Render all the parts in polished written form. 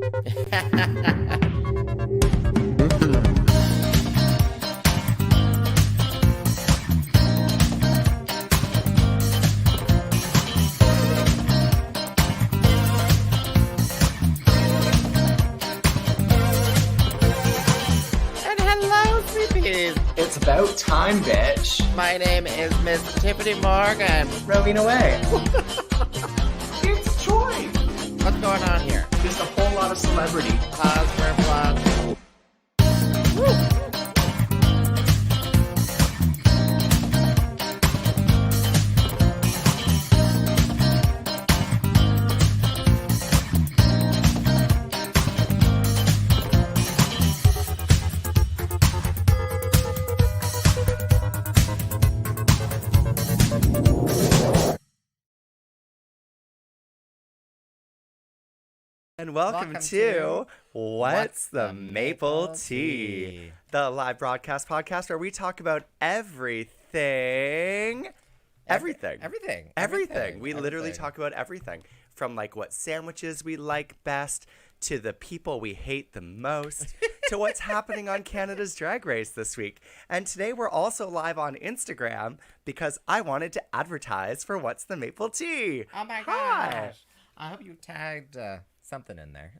It's about time, bitch. My name is Miss Tyffanie Morgan. Rowena Whey. It's Troy. What's going on here? Just a whole lot of celebrity. Pause for applause. And welcome to What's the Maple Tea? The live broadcast podcast where we talk about everything. Everything. We literally talk about everything. From like what sandwiches we like best, to the people we hate the most, to what's happening on Canada's Drag Race this week. And today we're also live on Instagram because I wanted to advertise for What's the Maple Tea. Oh my Hi. gosh. I hope you tagged something in there.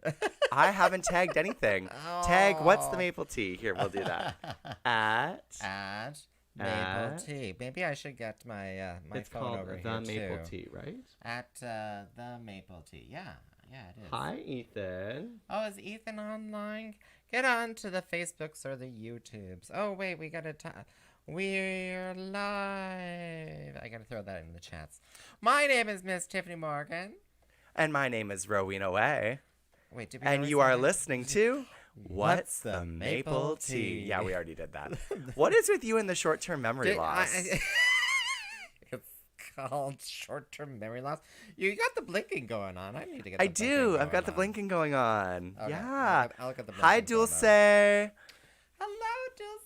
I haven't tagged anything. Tag What's the Maple Tea? Here, we'll do that. At Maple Tea. Maybe I should get my my it's phone called over the here Maple too. Tea, right? At the Maple Tea. Yeah, it is. Hi, Ethan. Oh, is Ethan online? Get on to the Facebooks or the YouTubes. Oh, wait, we gotta we're live. I gotta throw that in the chats. My name is Miss Tyffanie Morgan. And my name is Rowena Whey. Wait, did we And already you say are that? listening to What's the Maple Tea? Yeah, we already did that. What is with you and the short-term memory loss? It's called short-term memory loss. You got the blinking going on. I need to get. I do. I've got the blinking going on. Okay. Yeah. I'll look at the Hi, blinking going Dulce. on. Hello, Dulce.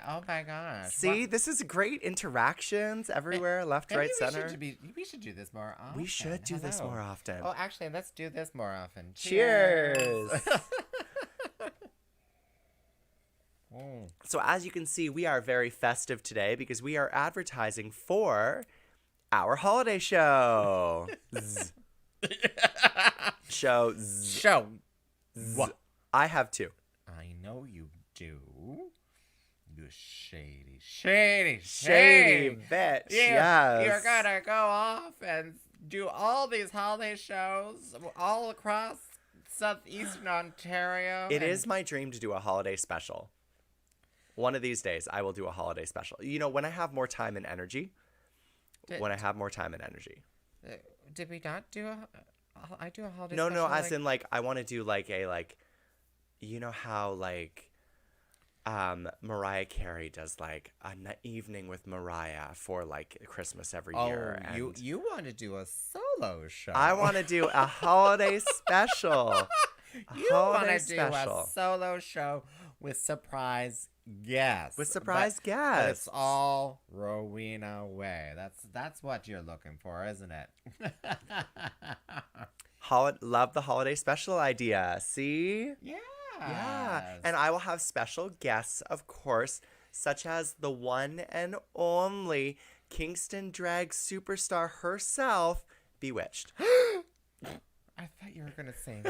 Oh my gosh. See, this is great interactions everywhere, left, right, center. We should do this more often. We should do this more often. Oh, actually, let's do this more often. Cheers. Mm. So as you can see, we are very festive today because we are advertising for our holiday show. Zzz. Show. Zzz. Show. Zzz. What? I have two. I know you do. You shady bitch. Yeah, Yes. you're gonna go off and do all these holiday shows all across southeastern Ontario. It is my dream to do a holiday special. One of these days, I will do a holiday special. You know, when I have more time and energy. Did we not do I do a holiday No, special? no, as in, like, I want to do, like, a, like, you know how, like, Mariah Carey does, like, an evening with Mariah for, like, Christmas every year. And you want to do a solo show. I want to do a holiday special. You want to do a solo show with surprise guests. With surprise guests. But it's all Rowena Whey. That's what you're looking for, isn't it? Love the holiday special idea. See? Yeah. Yeah. And I will have special guests, of course, such as the one and only Kingston drag superstar herself, Bewitched. I thought you were going to say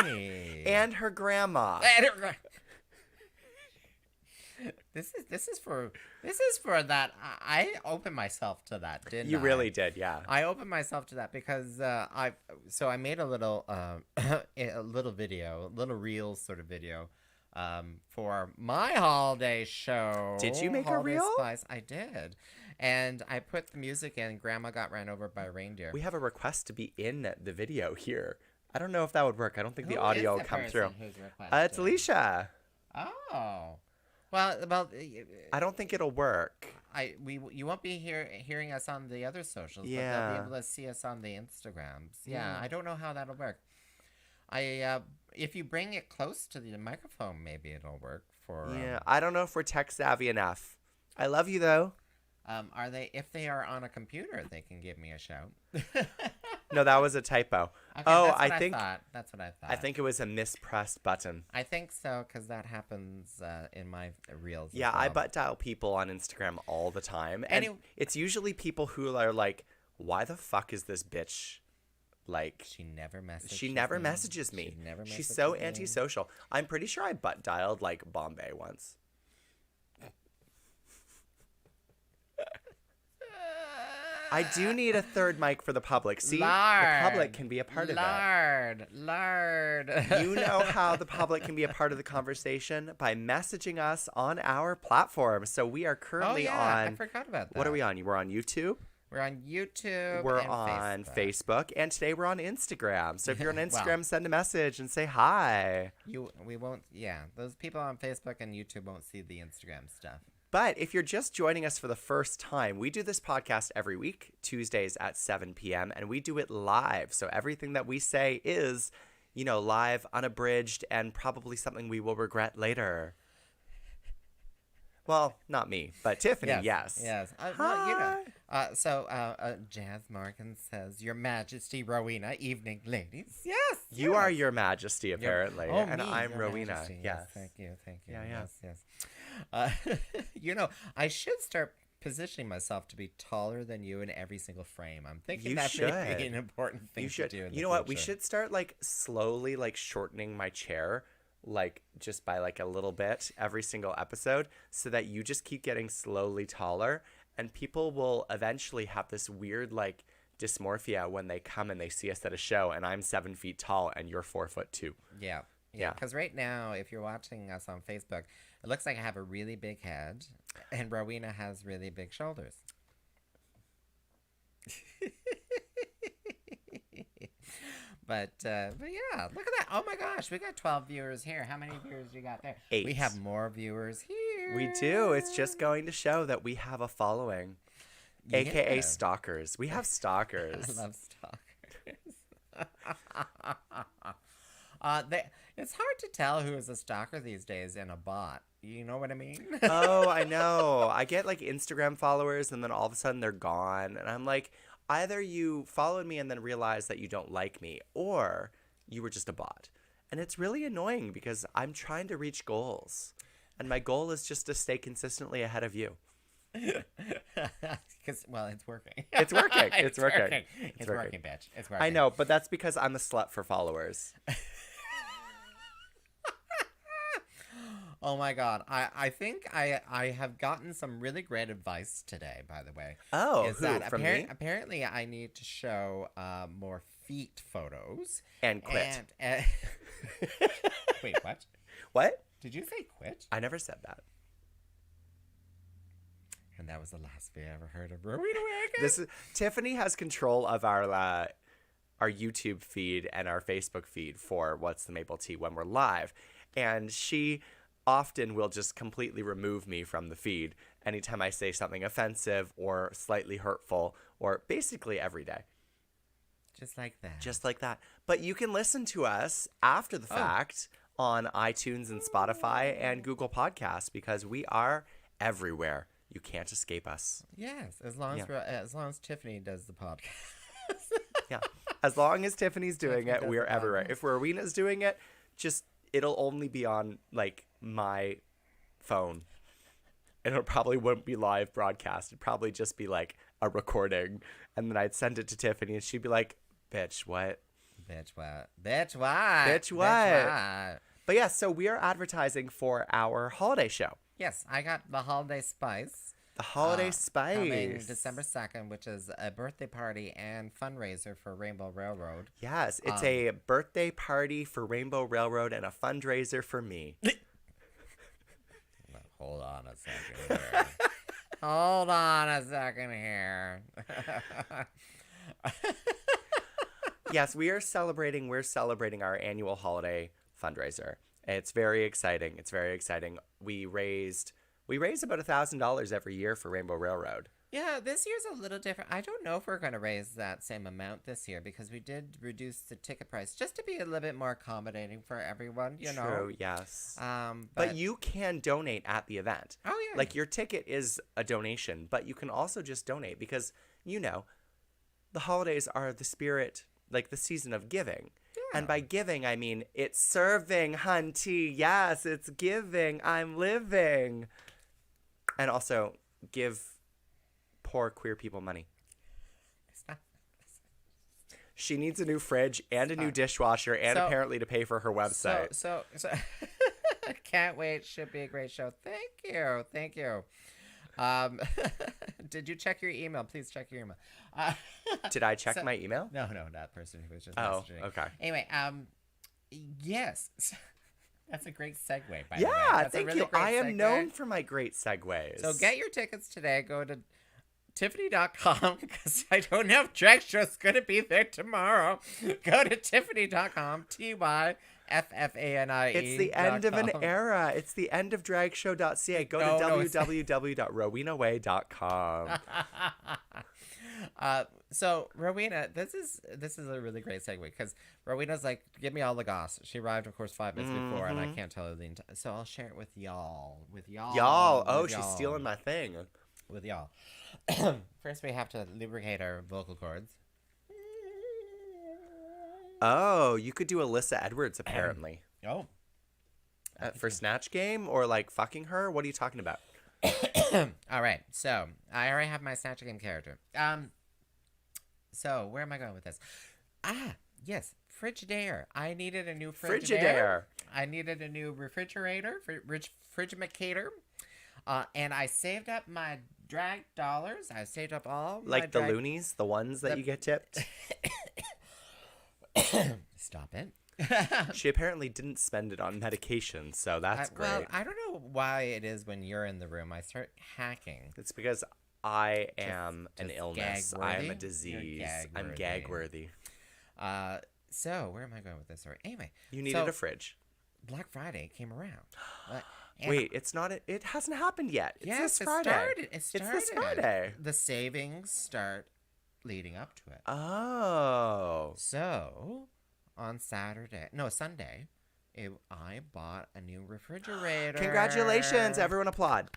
me. And her grandma. This is for that. I opened myself to that, didn't I? You really did, yeah. I opened myself to that because I made a little video, a little reel sort of video, for my holiday show. Did you make Holiday a reel? Spice. I did, and I put the music in. Grandma got ran over by a reindeer. We have a request to be in the video here. I don't know if that would work. I don't think the audio will come through. It's Alicia. Oh. Well, I don't think it'll work. You won't be hearing us on the other socials, Yeah. but they'll be able to see us on the Instagrams. Yeah, I don't know how that'll work. If you bring it close to the microphone, maybe it'll work for. Yeah, I don't know if we're tech savvy enough. I love you though. If they are on a computer, they can give me a shout. No, that was a typo. Okay, Oh, that's what I think That's what I thought. I think it was a mispressed button. I think so, because that happens in my reels. Yeah, as well. I butt dial people on Instagram all the time. And Any- it's usually people who are like, why the fuck is this bitch like She never messages. she never messages me. She never She's so messages me. antisocial. I'm pretty sure I butt dialed like Bombay once. I do need a third mic for the public. See, the public can be a part of it. Lard. You know how the public can be a part of the conversation by messaging us on our platform. So we are currently I on. forgot about that. What are we on? We're on YouTube. We're on YouTube. We're and on Facebook. Facebook, and today we're on Instagram. So if you're on Wow. Instagram, send a message and say hi. We won't. Yeah, those people on Facebook and YouTube won't see the Instagram stuff. But if you're just joining us for the first time, we do this podcast every week, Tuesdays at 7 p.m., and we do it live. So everything that we say is, live, unabridged, and probably something we will regret later. Well, not me, but Tyffanie, yes. Yes. Jazz Morgan says, Your Majesty, Rowena. Evening, ladies. Yes. You are Your Majesty, apparently. Oh, and me, I'm Your Rowena. Majesty. Yes. Thank you. Yeah, yeah. Yes. I should start positioning myself to be taller than you in every single frame. I'm thinking You that may should. be an important thing You should. to do in You know what? We should start slowly shortening my chair, just by a little bit every single episode, so that you just keep getting slowly taller, and people will eventually have this weird dysmorphia when they come and they see us at a show, and I'm 7 feet tall and you're 4'2". Yeah. Yeah. Because right now, if you're watching us on Facebook, it looks like I have a really big head, and Rowena has really big shoulders. But yeah, look at that. Oh my gosh, we got 12 viewers here. How many viewers you got there? 8. We have more viewers here. We do. It's just going to show that we have a following, aka stalkers. We have stalkers. I love stalkers. It's hard to tell who is a stalker these days and a bot. You know what I mean? Oh, I know. I get Instagram followers and then all of a sudden they're gone. And I'm like, either you followed me and then realized that you don't like me, or you were just a bot. And it's really annoying because I'm trying to reach goals. And my goal is just to stay consistently ahead of you. Because, it's working. It's working. It's working. It's working, bitch. It's working. I know, but that's because I'm a slut for followers. Oh my god. I think I have gotten some really great advice today, by the way. Oh, from me? Apparently I need to show more feet photos. And quit. Wait, what? What? Did you say quit? I never said that. And that was the last we ever heard of Rowena Wagon. Tyffanie has control of our YouTube feed and our Facebook feed for What's the Maple Tea when we're live. And she often will just completely remove me from the feed anytime I say something offensive or slightly hurtful, or basically every day. Just like that. Just like that. But you can listen to us after the fact on iTunes and Spotify and Google Podcasts, because we are everywhere. You can't escape us. Yes, as long as Tyffanie does the podcast. Yeah. As long as Tiffany's doing it, does we're the everywhere. podcast. If Rowena's doing it, it'll only be on my phone. And it probably wouldn't be live broadcast. It'd probably just be a recording. And then I'd send it to Tyffanie and she'd be like, bitch, what? Bitch, what? Bitch, what? Bitch, what? Bitch, what? But yeah, so we are advertising for our holiday show. Yes, I got the Holiday Spice. The Holiday Spice. Coming December 2nd, which is a birthday party and fundraiser for Rainbow Railroad. Yes, it's a birthday party for Rainbow Railroad and a fundraiser for me. Hold on a second here. Hold on a second here. Yes, we're celebrating our annual holiday fundraiser. It's very exciting. It's very exciting. We raise about $1,000 every year for Rainbow Railroad. Yeah, this year's a little different. I don't know if we're going to raise that same amount this year, because we did reduce the ticket price just to be a little bit more accommodating for everyone, you know. True, yes. But you can donate at the event. Oh, yeah. Your ticket is a donation, but you can also just donate because, the holidays are the spirit, like the season of giving. Yeah. And by giving, I mean it's serving, hunty. Yes, it's giving. I'm living. And also give poor queer people money. She needs a new fridge and a new dishwasher and apparently to pay for her website. So can't wait. Should be a great show. Thank you. Did you check your email? Please check your email. Did I check my email? No, that person who was just Oh, messaging. okay. Anyway, yes. That's a great segue, by the way. Yeah, That's a thank really you. great I am segue. known for my great segues. So get your tickets today. Go to Tyffanie.com because I don't know if drag show's going to be there tomorrow. Go to Tyffanie.com, Tyffanie. It's the end of an era. It's the end of dragshow.ca. Go to www.rowenaway.com. So Rowena, this is a really great segue because Rowena's like, give me all the goss. She arrived, of course, 5 minutes before, and I can't tell her the entire. So I'll share it with y'all. Y'all. Oh, she's stealing my thing. With y'all. First, we have to lubricate our vocal cords. Oh, you could do Alyssa Edwards, apparently. Oh. For Snatch Game or like fucking her? What are you talking about? All right. So, I already have my Snatch Game character. So, where am I going with this? Yes. Frigidaire. I needed a new Frigidaire. I needed a new refrigerator. Frigimacator. And I saved up my drag dollars. I saved up all my like the loonies, the ones that you get tipped. Stop it. She apparently didn't spend it on medication, so that's great. Well, I don't know why it is when you're in the room I start hacking. It's because I am an illness. I am a gag-worthy? disease. I'm gag-worthy. gag-worthy. So where am I going with this story? Anyway, You needed a fridge. Black Friday came around. Wait, it's not. It hasn't happened yet. It's Yes, this Friday. It started. It's this Friday. The savings start leading up to it. Oh. So on Sunday, I bought a new refrigerator. Congratulations, everyone! Applaud.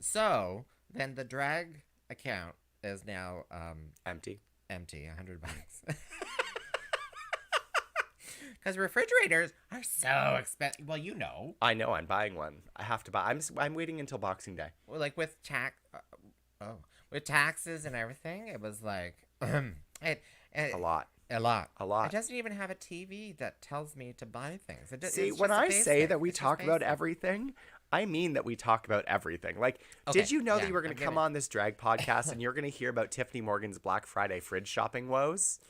So then the drag account is now Empty. empty, $100. Because refrigerators are so expensive. Well, you know. I know. I'm buying one. I have to buy. I'm waiting until Boxing Day. Well, like with with taxes and everything, it was like A lot. A lot. A It doesn't even have a TV that tells me to buy things. See, when I say that we talk about everything, I mean that we talk about everything. Like, did you know that you were going to come on this drag podcast and you're going to hear about Tyffanie Morgan's Black Friday fridge shopping woes?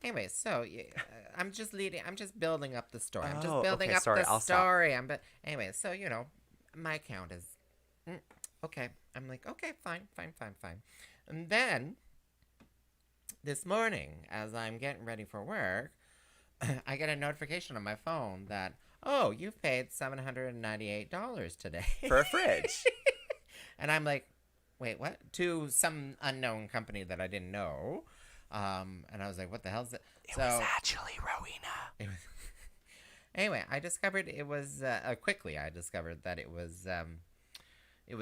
Anyway, so I'm just building up the story. I'm just Oh, building okay, up sorry, the I'll stop. story. Anyway, so my account is okay. I'm like, okay, fine. And then this morning, as I'm getting ready for work, I get a notification on my phone that, oh, you've paid $798 today For a fridge. And I'm like, wait, what? To some unknown company that I didn't know. And I was like, what the hell is it? It was actually Rowena. Anyway, I discovered it was quickly. I discovered that it was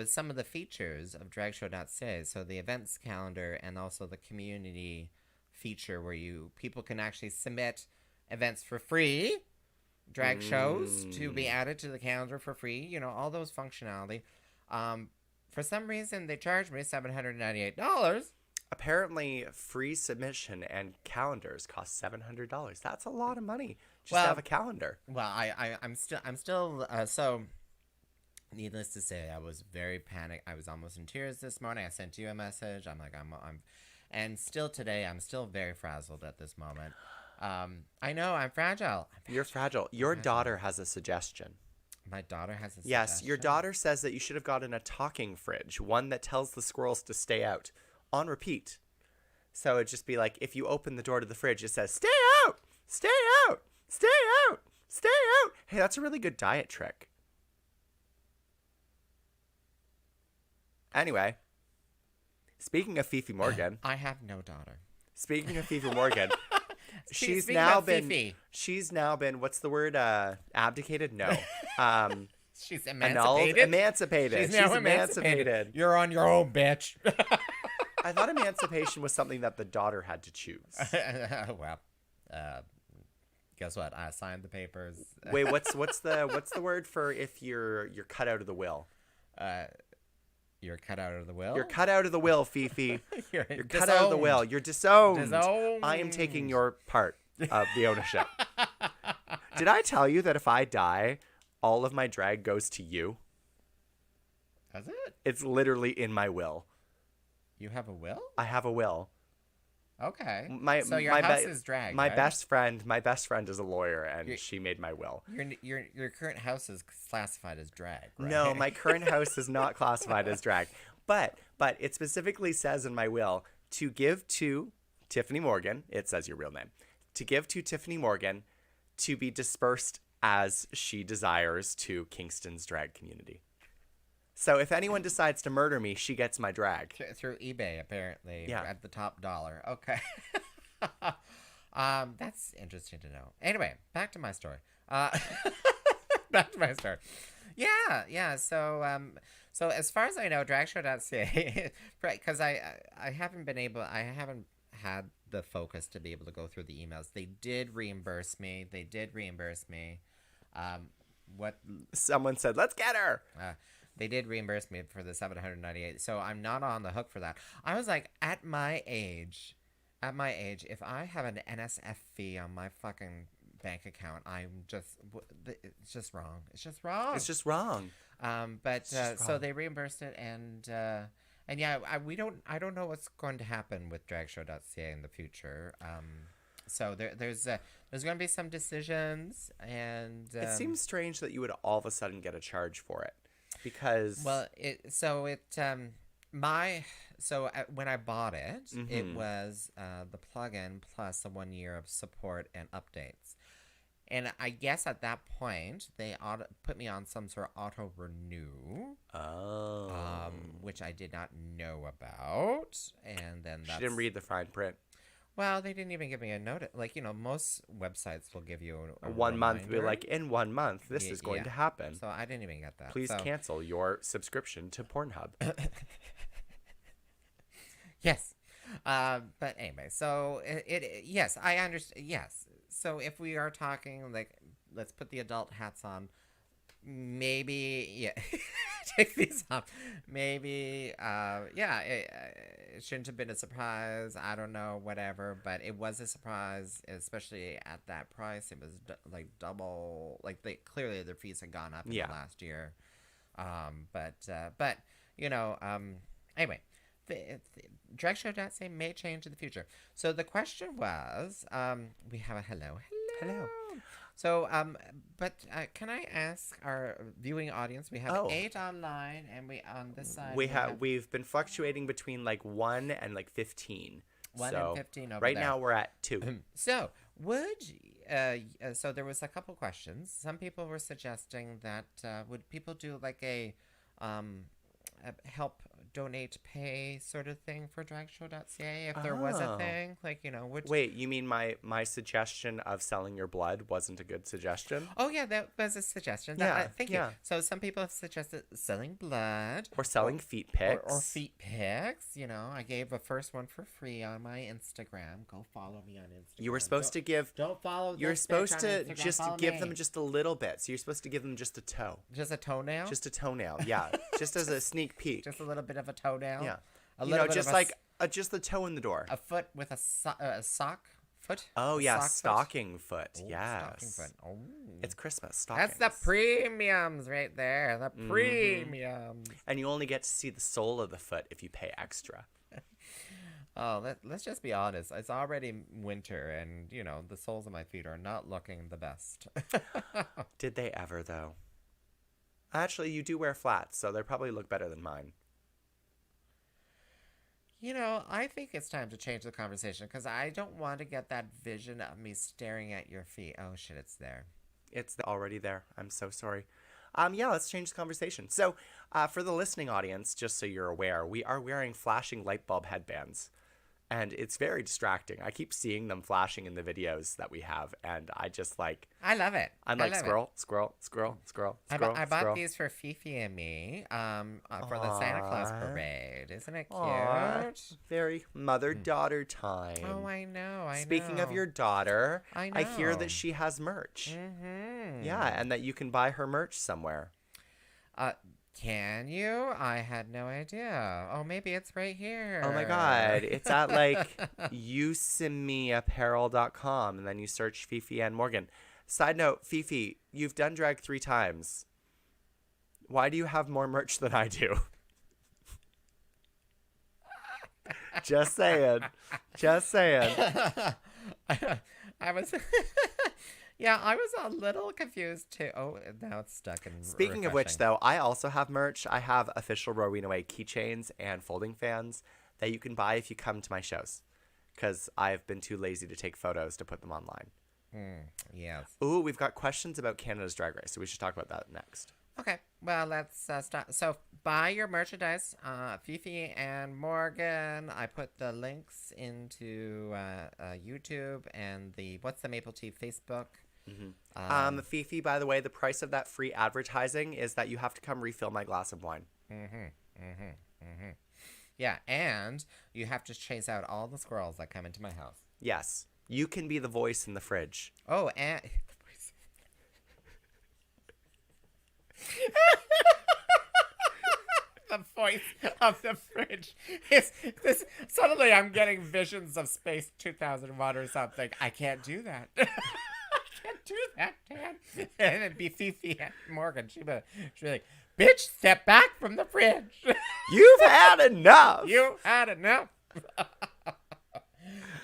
some of the features of dragshow.ca. So the events calendar and also the community feature where people can actually submit events for free, drag shows to be added to the calendar for free. All those functionality. For some reason, they charged me $798. Apparently, free submission and calendars cost $700. That's a lot of money just to have a calendar. Well, I'm still so. Needless to say, I was very panicked. I was almost in tears this morning. I sent you a message. I'm like, and still today, I'm still very frazzled at this moment. I know I'm fragile. You're fragile. Your daughter has a suggestion. My daughter has a suggestion. Yes, your daughter says that you should have gotten a talking fridge, one that tells the squirrels to stay out. On repeat. So it'd just be like, if you open the door to the fridge, it says, stay out, stay out, stay out, stay out. Hey, that's a really good diet trick. Anyway, speaking of Fifi Morgan. I have no daughter. Speaking of Fifi Morgan, she's Speaking now of been, Fifi. she's now been, what's the word, abdicated? No. She's annulled? emancipated. Emancipated. She's now emancipated. You're on your own, bitch. I thought emancipation was something that the daughter had to choose. Well, guess what? I signed the papers. Wait, what's the word for if you're cut out of the will? You're cut out of the will? You're cut out of the will, Fifi. You're You're cut out of the will. You're disowned. Disowned. I am taking your part of the ownership. Did I tell you that if I die, all of my drag goes to you? Is it? It's literally in my will. You have a will? I have a will. Okay. So my your house is drag, My right? best friend is a lawyer, and she made my will. Your current house is classified as drag, right? No, my current house is not classified as drag, but it specifically says in my will to give to Tyffanie Morgan. It says your real name. To give to Tyffanie Morgan, to be dispersed as she desires to Kingston's drag community. So if anyone decides to murder me, she gets my drag. Through eBay, apparently. Yeah. At the top dollar. Okay. That's interesting to know. Anyway, back to my story. Back to my story. Yeah. So as far as I know, dragshow.ca, because I haven't had the focus to be able to go through the emails. They did reimburse me. What Someone said, "Let's get her." They did reimburse me for the $798, so I'm not on the hook for that. I was like, at my age, if I have an NSF fee on my fucking bank account, it's just wrong. It's just wrong. It's just wrong. So they reimbursed it, and yeah, I don't know what's going to happen with dragshow.ca in the future. So there's going to be some decisions, and It seems strange that you would all of a sudden get a charge for it. Because when I bought it, it was the plugin plus a 1 year of support and updates, and I guess at that point they put me on some sort of auto renew, which I did not know about, and then she didn't read the fine print. Well, they didn't even give me a notice. Like, most websites will give you a 1 month. Be reminder. like, in 1 month, this is going to happen. So I didn't even get that. Please cancel your subscription to Pornhub. Yes. But anyway, so yes, I understand. Yes. So if we are talking, like, let's put the adult hats on. Maybe, take these off. Maybe, it shouldn't have been a surprise. I don't know, whatever. But it was a surprise, especially at that price. It was like double. Like, clearly their fees had gone up in the last year. Anyway, the dragshow.ca may change in the future. So the question was, we have a hello. So, can I ask our viewing audience? We have 8 online, and on this side We've been fluctuating between like 1 and like 15. 1 and 15 over right there. now we're at 2. So so there was a couple questions. Some people were suggesting that would people do like a help donate pay sort of thing for dragshow.ca if there was a thing, like, Wait, you mean my suggestion of selling your blood wasn't a good suggestion? Oh yeah, that was a suggestion. Thank you. So some people have suggested selling blood or selling feet pics or feet pics. I gave a first one for free on my Instagram. Go follow me on Instagram. You were supposed to give. Don't follow. You're supposed to just follow give me. them just a little bit. So you're supposed to give them just a toe. Just a toenail. Just a toenail. Yeah. Just as a sneak peek. Just a little bit of a toenail. Yeah. A little bit just of like just the toe in the door. a foot with a sock foot. Oh A yeah, sock stocking foot. Foot. Yes. Stocking foot. Oh. It's Christmas. Stockings. That's the premiums right there. The premiums. And you only get to see the sole of the foot if you pay extra. Oh, let's just be honest. It's already winter, and the soles of my feet are not looking the best. Did they ever though? Actually, you do wear flats, so they probably look better than mine. I think it's time to change the conversation because I don't want to get that vision of me staring at your feet. Oh shit, it's there. It's already there. I'm so sorry. Let's change the conversation. So, for the listening audience, just so you're aware, we are wearing flashing light bulb headbands. and it's very distracting. I keep seeing them flashing in the videos that we have, and I just like, I love it. I'm I like, love squirrel, squirrel, squirrel, squirrel, I, squirrel, I bought squirrel. these for Fifi and me for the Santa Claus parade. Isn't it cute? Aw, very mother-daughter time. Oh, I know. Speaking of your daughter, I I hear know. that she has merch. Mm-hmm. Yeah, and that you can buy her merch somewhere. Can you? I had no idea. Oh, maybe it's right here. Oh my God. It's at like yousimeapparel.com, and then you search Fifi and Morgan. Side note, Fifi, you've done drag 3 times. Why do you have more merch than I do? Just saying. Just saying. I was yeah, I was a little confused too. Oh, now it's stuck in Speaking of which, though, I also have merch. I have official Rowena Whey keychains and folding fans that you can buy if you come to my shows, because I've been too lazy to take photos to put them online. Yes. Ooh, we've got questions about Canada's Drag Race, so we should talk about that next. Okay, well, let's start. So, buy your merchandise, Fifi and Morgan. I put the links into YouTube and what's the Maple Tea Facebook. Fifi, by the way, the price of that free advertising is that you have to come refill my glass of wine. Yeah, and you have to chase out all the squirrels that come into my house. Yes, you can be the voice in the fridge. Oh, and the voice of the fridge is this. Suddenly, I'm getting visions of Space 2001 or something. I can't do that. I can't do that, Dan. And it'd be Fifi and Morgan. She'd be like, "Bitch, step back from the fridge. You've had enough. You had enough."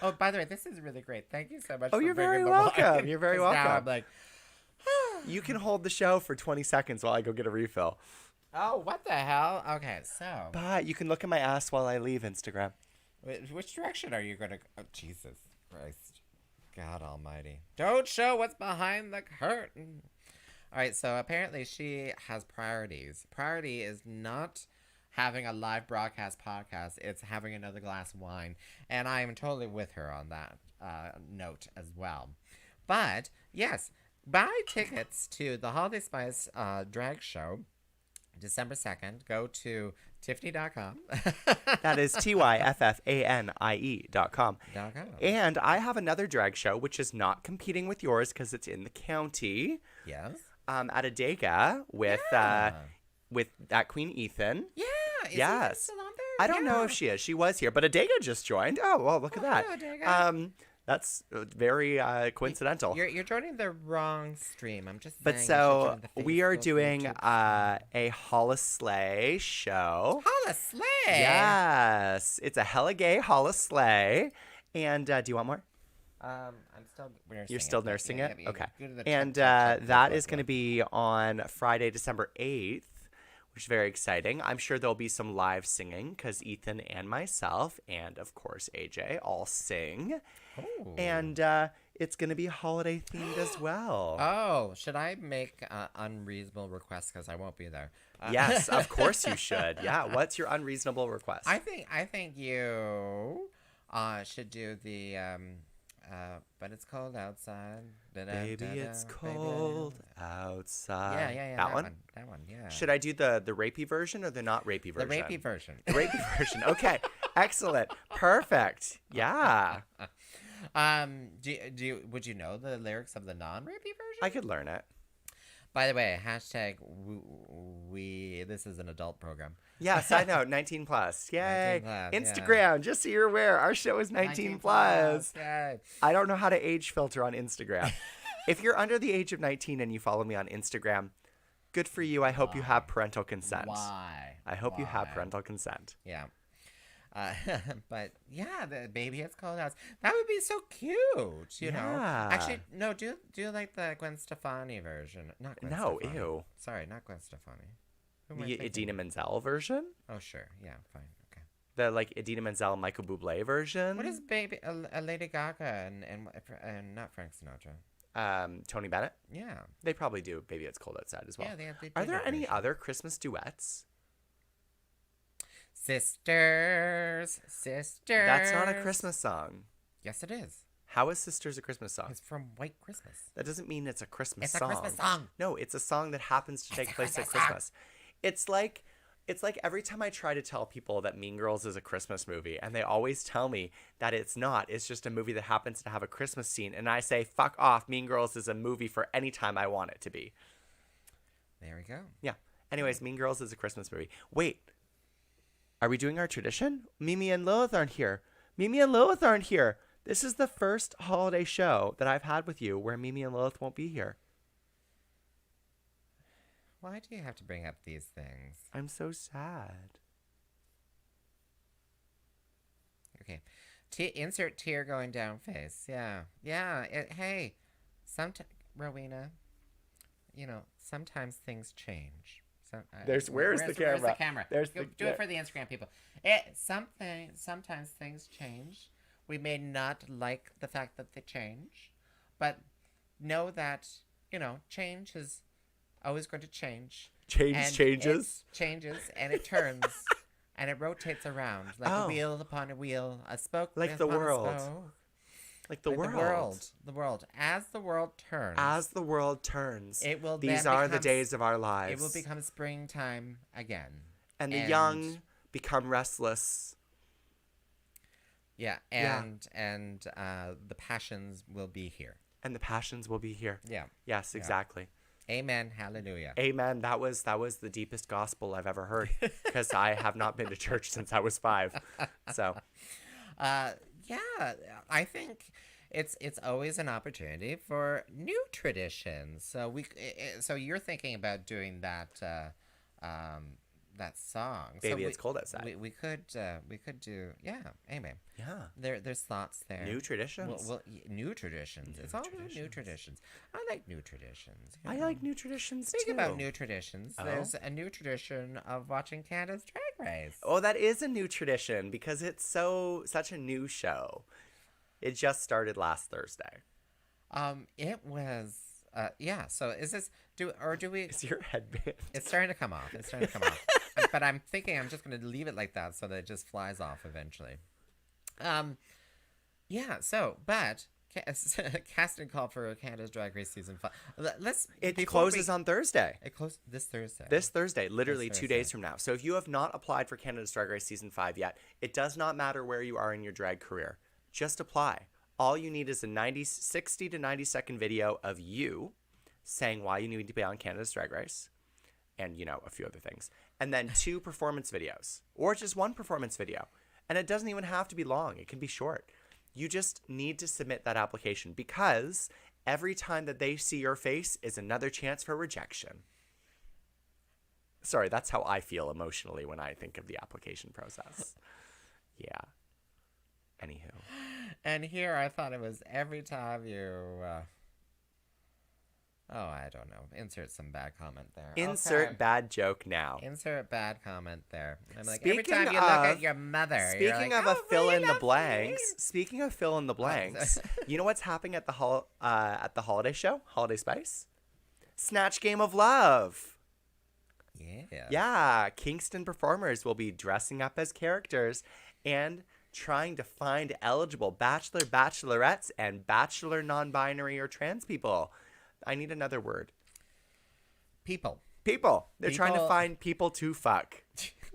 Oh, by the way, this is really great. Thank you so much. Oh, for you're bringing very the welcome. wine. You're very 'Cause now welcome. I'm like, You can hold the show for 20 seconds while I go get a refill. oh, what the hell? Okay, so But you can look at my ass while I leave Instagram. which direction are you going to go? Oh, Jesus Christ. God almighty. Don't show what's behind the curtain. All right, so apparently she has priorities. Priority is not having a live broadcast podcast. It's having another glass of wine. And I am totally with her on that note as well. But, yes, buy tickets to the Holiday Spice drag show December 2nd. Go to Tyffanie.com. That is TYFFANIE.com. .com. And I have another drag show, which is not competing with yours because it's in the county. Yes. At Adega with that Queen Ethan. Yeah. Is Yes. Ethan still on there? I don't know if she is. She was here, but Adega just joined. Oh, well, look at that. Hello, Adega. That's very coincidental. You're joining the wrong stream. I'm just But saying. so you we are should doing join the Facebook a Holla Slay show. Holla Slay. Yes, it's a hella gay Holla Slay. And do you want more? I'm still nursing. You're still nursing it? Yeah, Okay. go to the And check that the is going to be on Friday, December 8th, which is very exciting. I'm sure there'll be some live singing because Ethan and myself and, of course, AJ all sing. Oh. And it's going to be holiday themed as well. Oh, should I make unreasonable requests because I won't be there? Yes, of course you should. Yeah, what's your unreasonable request? I think you should do the but it's cold outside. Baby, it's cold outside. Yeah. That one? That one. Yeah. Should I do the rapey version or the not rapey the version? rapey version? The rapey version. Okay. Excellent. Perfect. Yeah. Would you know the lyrics of the non-rapey version? I could learn it. By the way, hashtag we this is an adult program. Yes, I know. 19 plus. Yay. 19 plus, Instagram, just so you're aware, our show is 19 plus. Yay. I don't know how to age filter on Instagram. If you're under the age of 19 and you follow me on Instagram, good for you. I hope you have parental consent. Why? I hope you have parental consent. Yeah. But yeah, the baby it's cold out. That would be so cute, you know. Yeah. Actually, no, do like the Gwen Stefani version. Not Gwen No, Stefani. ew. Sorry, not Gwen Stefani. Who am I The thinking? Idina Menzel version? Oh, sure. Yeah, fine. Okay. The like Idina Menzel Michael Bublé version? What is baby Lady Gaga and not Frank Sinatra? Tony Bennett? Yeah. They probably do Baby It's Cold Outside as well. Yeah, they Are do there that any version. other Christmas duets? Sisters. That's not a Christmas song. Yes, it is. How is Sisters a Christmas song? It's from White Christmas. That doesn't mean it's a Christmas It's song. a Christmas song. No, it's a song that happens to take place at Christmas. It's like every time I try to tell people that Mean Girls is a Christmas movie, and they always tell me that it's not. It's just a movie that happens to have a Christmas scene, and I say, fuck off. Mean Girls is a movie for any time I want it to be. There we go. Yeah. Anyways, Mean Girls is a Christmas movie. Wait. Are we doing our tradition? Mimi and Lilith aren't here. Mimi and Lilith aren't here. This is the first holiday show that I've had with you where Mimi and Lilith won't be here. Why do you have to bring up these things? I'm so sad. Okay. Insert tear going down face. Yeah. Yeah. Hey, Rowena, sometimes things change. Where's the camera? Where's the camera? There's Do it for the Instagram people. Sometimes things change. We may not like the fact that they change, but know that, change is always going to change. Changes? It changes, and it turns, and it rotates around like a wheel upon a wheel, a spoke like the upon a world. spoke. Like the world. The world. As the world turns. It will These are the days of our lives. It will become springtime again. And the young become restless. Yeah, and the passions will be here. And the passions will be here. Yeah. Yes, exactly. Amen. Hallelujah. Amen. That was the deepest gospel I've ever heard, because I have not been to church since I was 5. So, yeah, I think it's always an opportunity for new traditions. So you're thinking about doing that song. Baby, so it's cold outside. We could do amen. Yeah. There's thoughts there. New traditions. New traditions. It's all about new traditions. I like new traditions. I like new traditions Speaking too. about new traditions, there's a new tradition of watching Canada's Drag Race. Oh, that is a new tradition because it's such a new show. It just started last Thursday. It was so is this do we Is your headband? It's starting to come off. But I'm thinking I'm just going to leave it like that so that it just flies off eventually. But casting call for Canada's Drag Race season 5. It closes on Thursday. It closes this Thursday. This Thursday, literally 2 days from now. So if you have not applied for Canada's Drag Race season 5 yet, it does not matter where you are in your drag career. Just apply. All you need is a 60 to 90 second video of you saying why you need to be on Canada's Drag Race and, a few other things. And then 2 performance videos or just 1 performance video. And it doesn't even have to be long. It can be short. You just need to submit that application because every time that they see your face is another chance for rejection. Sorry, that's how I feel emotionally when I think of the application process. Yeah. Anywho. And here I thought it was every time you I don't know. Insert some bad comment there. Insert bad joke now. Insert bad comment there. I'm like, Speaking every time you look at your mother. Speaking of a fill in the blanks. Speaking of fill in the blanks. You know what's happening at the holiday show? Holiday Spice? Snatch Game of Love. Yeah. Yeah. Kingston performers will be dressing up as characters and trying to find eligible bachelor, bachelorettes, and bachelor non-binary or trans people. I need another word. People. They're trying to find people to fuck.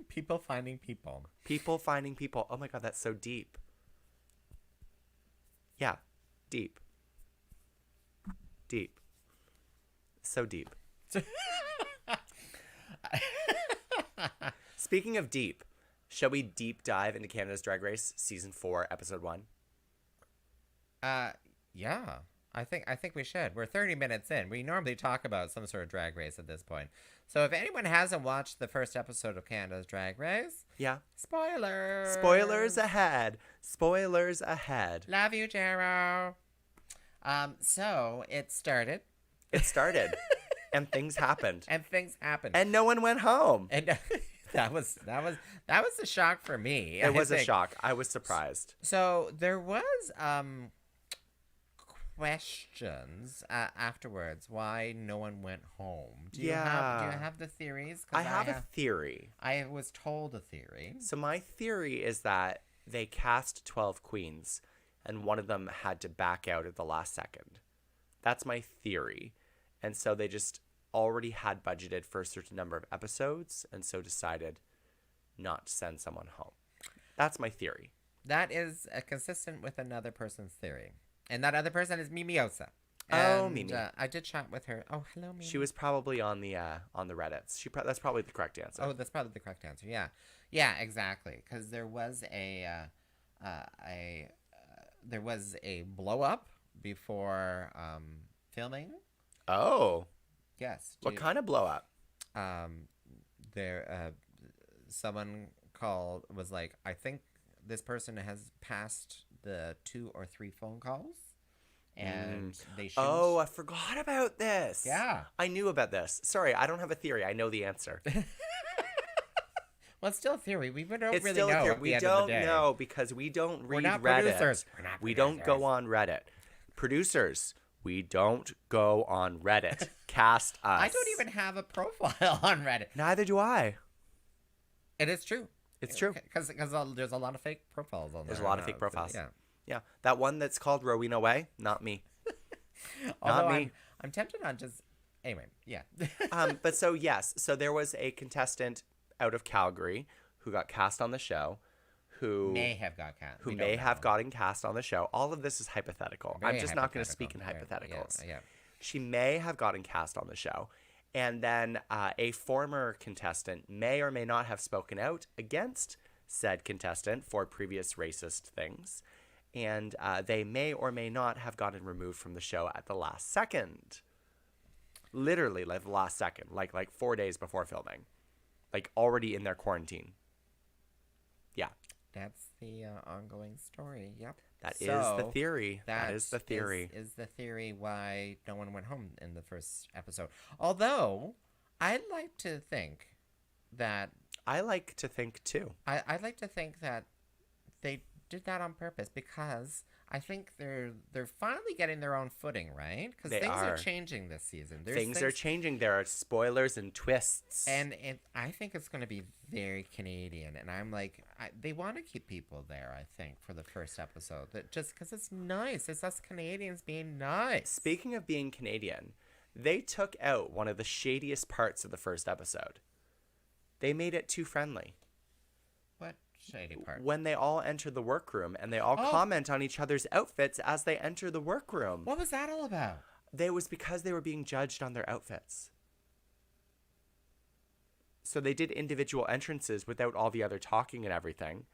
People finding people. People finding people. Oh my God, that's so deep. Yeah, deep. Deep. So deep. Speaking of deep, shall we deep dive into Canada's Drag Race season 4, episode 1? Yeah. I think we should. We're 30 minutes in. We normally talk about some sort of drag race at this point. So if anyone hasn't watched the first episode of Canada's Drag Race, yeah. Spoilers. Spoilers ahead. Spoilers ahead. Love you, Jero. So it started. And things happened. And no one went home. And that was a shock for me. It was a shock. I was surprised. So there was questions afterwards why no one went home. Do you Yeah. have the theories? 'Cause I have a theory. I was told a theory. So my theory is that they cast 12 queens and one of them had to back out at the last second. That's my theory. And so they just already had budgeted for a certain number of episodes and so decided not to send someone home. That's my theory. That is consistent with another person's theory. And that other person is Mimiosa. Oh, And, Mimi. I did chat with her. Oh, hello, Mimi. She was probably on the Reddits. That's probably the correct answer. Oh, that's probably the correct answer. Yeah, yeah, exactly. Because there was there was a blow up before filming. Oh. Yes. What kind of blow up? There, someone was like, I think this person has passed the 2 or 3 phone calls, and they shoot. Oh, I forgot about this. Yeah. I knew about this. Sorry, I don't have a theory. I know the answer. Well, it's still a theory. We don't It's really still know. a theory. At the We end of the don't day. know because we don't read not Reddit. producers. We're not We don't go producers. on Reddit. Producers, we don't go on Reddit. Cast us. I don't even have a profile on Reddit. Neither do I. It is true. It's true. Because there's a lot of fake profiles on there. There's a lot of fake profiles. Yeah. Yeah. That one that's called Rowena Whey, not me. Although me. I'm tempted on just anyway. Yeah. But so yes, so there was a contestant out of Calgary who got cast on the show, who may have got cast. who may have gotten cast on the show. All of this is hypothetical. Very I'm just not going to speak in hypothetical. hypotheticals. Yeah. She may have gotten cast on the show. And then a former contestant may or may not have spoken out against said contestant for previous racist things. And they may or may not have gotten removed from the show at the last second. Literally, like the last second. Like 4 days before filming. Like already in their quarantine. Yeah. That's the ongoing story. Yep. That is the theory. That is the That theory. Is the theory why no one went home in the first episode. Although, I'd like to think that I like to think too. I'd like to think that they did that on purpose because I think they're finally getting their own footing, right? Because They things are are. changing this season. Things are changing. There are spoilers and twists. And I think it's going to be very Canadian. And I'm like, they want to keep people there, I think, for the first episode. That just because it's nice. It's us Canadians being nice. Speaking of being Canadian, they took out one of the shadiest parts of the first episode. They made it too friendly. What shady part? When they all enter the workroom and they all comment on each other's outfits as they enter the workroom. What was that all about? It was because they were being judged on their outfits. So they did individual entrances without all the other talking and everything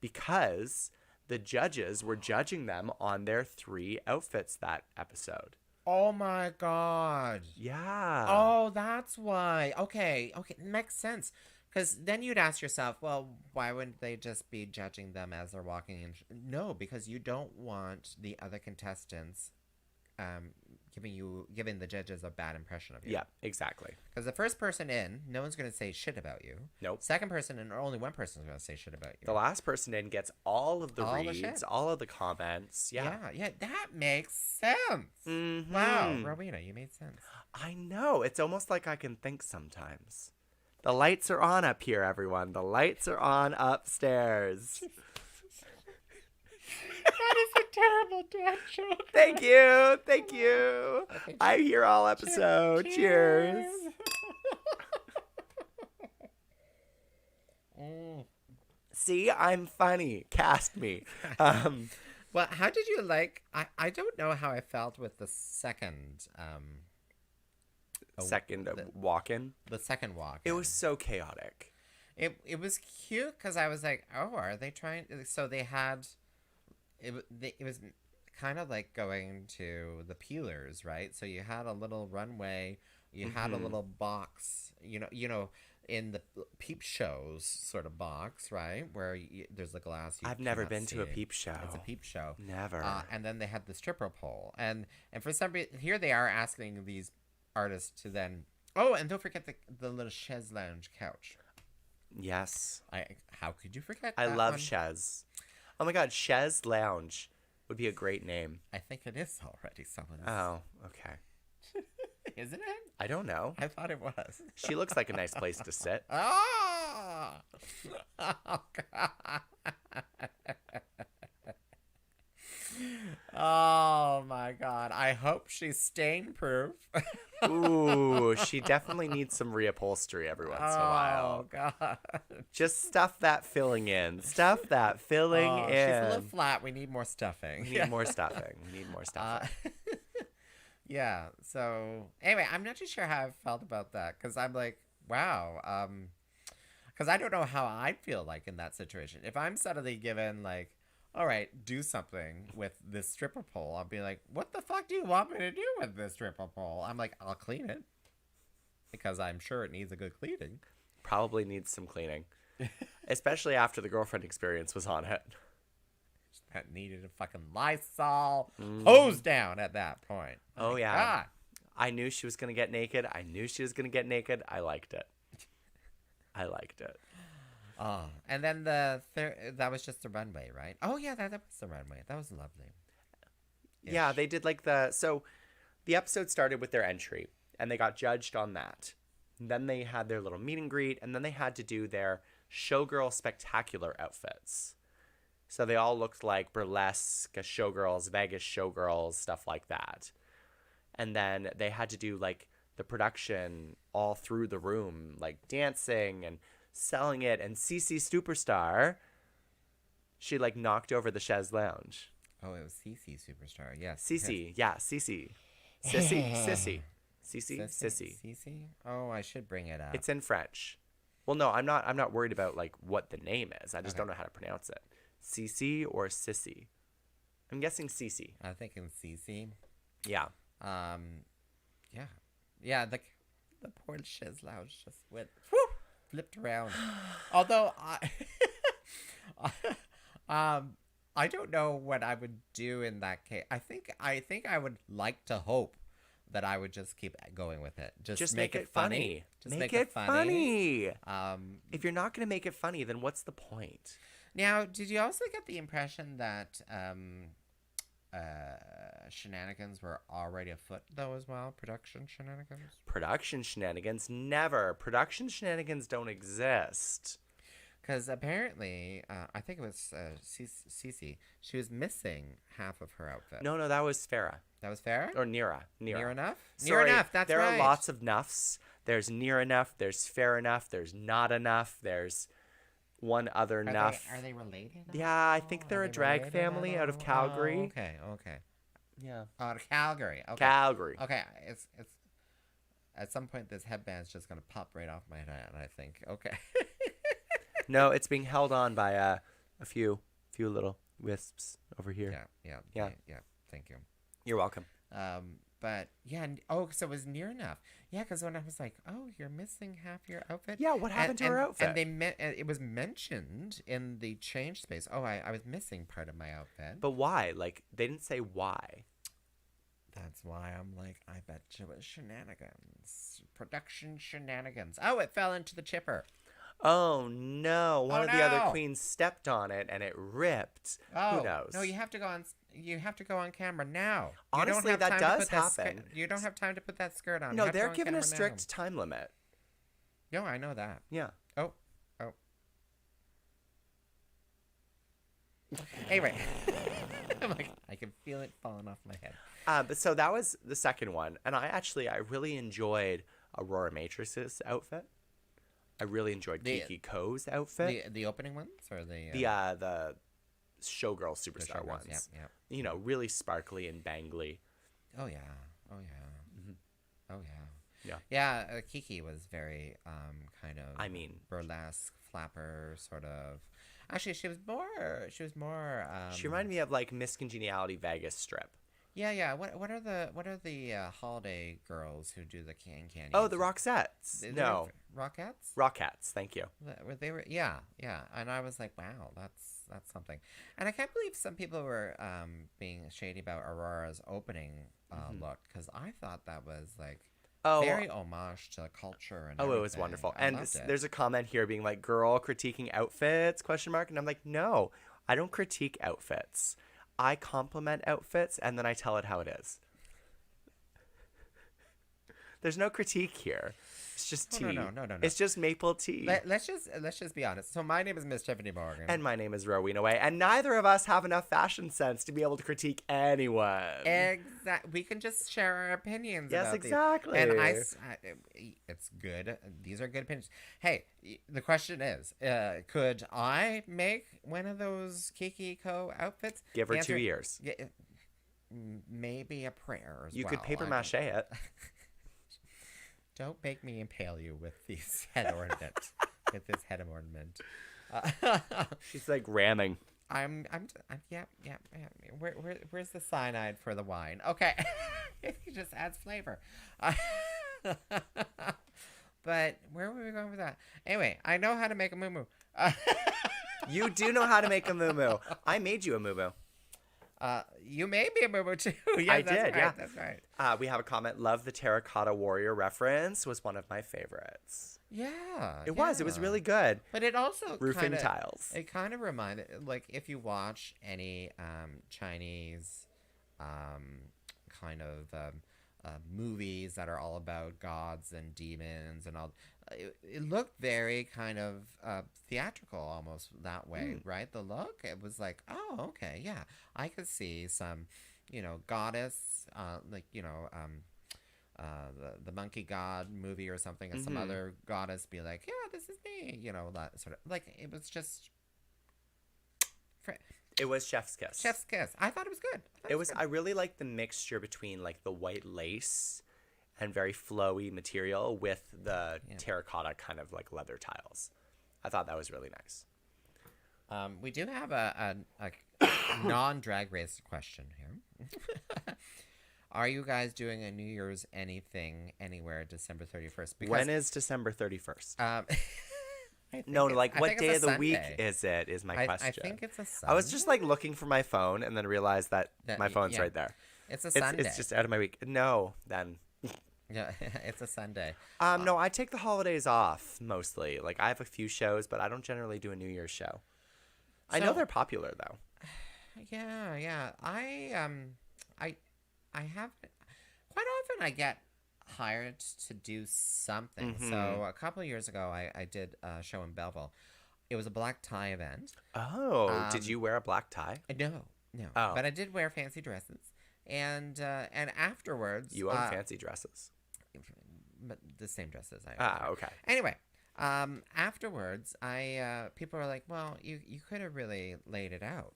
because the judges were judging them on their 3 outfits that episode. Oh my God. Yeah. Oh, that's why. Okay, makes sense. Because then you'd ask yourself, well, why wouldn't they just be judging them as they're walking in? No, because you don't want the other contestants giving the judges a bad impression of you. Yeah, exactly. Because the first person in, no one's going to say shit about you. Nope. Second person in, or only one person is going to say shit about you. The last person in gets all of the All the reads, shit. all of the comments. Yeah. Yeah, that makes sense. Mhm. Wow, Rowena, you made sense. I know. It's almost like I can think sometimes. The lights are on up here, everyone. The lights are on upstairs. That is a terrible dad joke. Thank you. Thank you. Okay, I'm here all episode. Cheers. See, I'm funny. Cast me. Well, how did you like? I don't know how I felt with the second Second walk-in. the second walk. It was so chaotic. It was cute because I was like, oh, are they trying? So they had it was kind of like going to the Peelers, right? So you had a little runway, you had a little box, you know, in the peep shows sort of box, right, where there's a glass. I've never cannot been to a see. peep show. It's a peep show. Never. And then they had the stripper pole, and for some reason, here they are asking these artists to then. Oh, and don't forget the little chaise lounge couch. Yes. How could you forget? I that love one? chaise. Oh my God, chaise lounge. would be a great name. I think it is already someone's. Oh, okay. Isn't it? I don't know. I thought it was. She looks like a nice place to sit. Oh! Oh, God. Oh, my God. I hope she's stain-proof. Ooh, she definitely needs some reupholstery every once in a while. Oh, God. Just stuff that filling in. Stuff that filling in. She's a little flat. We need more stuffing. We need more stuffing. We need more stuffing. Yeah. So, anyway, I'm not too sure how I felt about that because I'm like, wow. Because I don't know how I'd feel like in that situation. If I'm suddenly given, like, all right, do something with this stripper pole, I'll be like, what the fuck do you want me to do with this stripper pole? I'm like, I'll clean it because I'm sure it needs a good cleaning. Probably needs some cleaning. Especially after the girlfriend experience was on it. That needed a fucking Lysol hose down at that point. Oh, My yeah. God. I knew she was going to get naked. I knew she was going to get naked. I liked it. I liked it. Oh, and then that was just the runway, right? Oh, yeah, that was the runway. That was lovely. Yeah, they did like so the episode started with their entry and they got judged on that. And then they had their little meet and greet and then they had to do their showgirl spectacular outfits. So they all looked like burlesque showgirls, Vegas showgirls, stuff like that. And then they had to do like the production all through the room, like dancing and selling it. And Cece Superstar, she like knocked over the chaise lounge. Oh, it was Cece Superstar. Yes. Cece, yeah, Cece. Sissy. Cece. Cece? Oh, I should bring it up. It's in French. Well, no, I'm not worried about like what the name is. I just Okay. don't know how to pronounce it. Cece or Sissy? I'm guessing Cece. I'm thinking Cece. Yeah. Yeah. Yeah, the poor chaise lounge just went, flipped around. Although, I don't know what I would do in that case. I think I would like to hope that I would just keep going with it. Just make it funny. Just make it funny. Um, If you're not going to make it funny, then what's the point? Now, did you also get the impression that shenanigans were already afoot, though, as well? Production shenanigans? Production shenanigans? Never. Production shenanigans don't exist. Because apparently, I think it was Cece, she was missing half of her outfit. No, that was Farah. That was fair? Or Nira. Near enough? Sorry, Near enough, that's there right. are lots of nuffs. There's near enough. There's fair enough. There's not enough. There's one other nuff. Are they related? Yeah, I think they're a drag family out of Calgary. Oh, okay. Yeah. Out of Calgary. Okay. Calgary. Okay, it's at some point this headband's just gonna pop right off my head. I think. Okay. No, it's being held on by a few little wisps over here. Yeah. Thank you. You're welcome. But yeah. So it was near enough. Yeah, because when I was like, oh, you're missing half your outfit. Yeah, what happened to her outfit? And it was mentioned in the change space. Oh, I was missing part of my outfit. But why? Like, they didn't say why. That's why I'm like, I bet you it was shenanigans. Production shenanigans. Oh, it fell into the chipper. Oh, no. One of the no. other queens stepped on it and it ripped. Oh, Who knows? no, you have to go on. You have to go on camera now. Honestly, that does happen. You don't have time to put that skirt on. No, You have to they're go on given a camera strict time limit. now. No, I know that. Yeah. Oh. Anyway, I'm like, I can feel it falling off my head. But so that was the second one, and I really enjoyed Aurora Matrix's outfit. I really enjoyed Kiki Ko's outfit. The opening ones or the showgirl superstar showgirls, ones. yeah. You know, really sparkly and bangly. Oh yeah. Mm-hmm. Oh yeah. Yeah. Yeah. Kiki was very kind of. I mean, burlesque flapper sort of. Actually, she was more. she reminded me of like Miss Congeniality Vegas strip. Yeah. What are the holiday girls who do the candy? Oh, the Roxettes. No. Rockettes? Rockettes, thank you. They were yeah. And I was like, wow, that's something. And I can't believe some people were being shady about Aurora's opening look, because I thought that was like very homage to culture and everything. It was wonderful. I And loved it. there's a comment here being like, girl critiquing outfits, ? And I'm like, no, I don't critique outfits. I compliment outfits and then I tell it how it is. There's no critique here. It's just tea. No. It's just maple tea. Let's just be honest. So my name is Miss Tyffanie Morgan. And my name is Rowena Whey, and neither of us have enough fashion sense to be able to critique anyone. Exactly. We can just share our opinions. Yes, about these. exactly. And it's good. These are good opinions. Hey, the question is, could I make one of those Kiki Co outfits? Give her The answer- 2 years. Yeah, maybe a prayer as You well. could paper mache it. Don't make me impale you with these head ornament. With this head ornament. She's like ramming. Yeah. Where's the cyanide for the wine? Okay. It just adds flavor. But where were we going with that? Anyway, I know how to make a moo-moo. You do know how to make a moo-moo. I made you a moo-moo. You made me a moo-moo too. Yes, I that's did, right, yeah. That's right. We have a comment. Love the Terracotta Warrior reference. Was one of my favorites. Yeah. It was really good. But it also Roofing kinda, tiles. It kind of reminded, like, if you watch any Chinese kind of movies that are all about gods and demons and all, it looked very kind of theatrical almost that way, right? The look, it was like, oh, okay, yeah, I could see some, goddess, the monkey god movie or something, and some other goddess be like, yeah, this is me, that sort of, like, it was just It was Chef's Kiss. Chef's Kiss. I thought it was good. I really liked the mixture between like the white lace and very flowy material with the terracotta kind of like leather tiles. I thought that was really nice. We do have a non-drag race question here. Are you guys doing a New Year's anything anywhere December 31st? When is December 31st? No, like what day of the week is it? Is my question. I think it's a Sunday. I was just like looking for my phone and then realized that my phone's right there. It's a Sunday. It's just out of my week. No, then. Yeah, it's a Sunday. No, I take the holidays off mostly. Like I have a few shows, but I don't generally do a New Year's show. I know they're popular though. Yeah. I have quite often I get hired to do something. So a couple of years ago, I did a show in Belleville. It was a black tie event. Oh, did you wear a black tie? No. Oh. But I did wear fancy dresses, and afterwards, You own fancy dresses. but the same dresses I. Ah, okay. Anyway, afterwards, people were like, "Well, you could have really laid it out,"